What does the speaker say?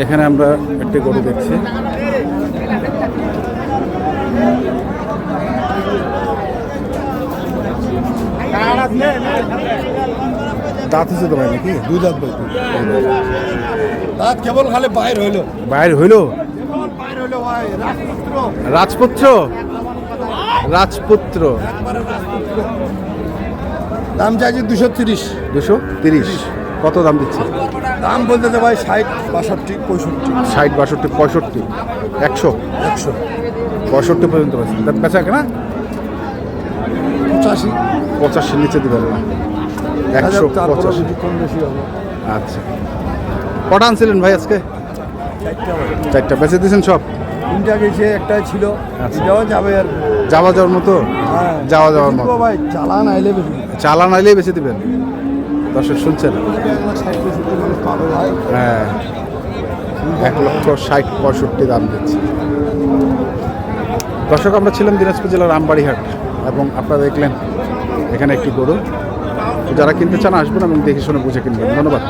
এখানে আমরা একটি গরু দেখছি। দাঁত হচ্ছে তো ভাই নাকি? 2 দাঁত ভাই। দাঁত কেবল খালি বাইর হইলো। বাইরে হইলো বাইর হইলো ভাই, রাজপুত্র। রাজপুত্র, রাজপুত্র। দাম চাইছি 230। 230। কত দাম দিচ্ছে? দাম বলতে ভাই 60, 62, 65। 60, 62, 65, 100, 100, 65 পর্যন্ত বেচা কেনা 85। 85 নিচে দিবেন না? 185। কম বেশি হবে। আচ্ছা, কটা আনছিলেন ভাই আজকে? 4টা বেচে দিয়েছেন সব? 3টা গেছে, একটাই ছিল। আচ্ছা। এটাও যাবে আর যাওয়ার মতো? হ্যাঁ, যাওয়ার মতো। ভাই চালান আইলে বেশি। চালান আইলেই বেচে দিবেন? দর্শক শুনছেন? 60-65 মানুষ পাবে ভাই। হ্যাঁ, 1,60,65 দাম দিচ্ছে। দর্শক, আমরা ছিলাম দিনাজপুর জেলার আমবাড়িহাট এবং আপনারা দেখলেন এখানে একটি গরু। যারা কিনতে চান আসবেন এবং দেখে শুনে বুঝে কিনবেন। ধন্যবাদ।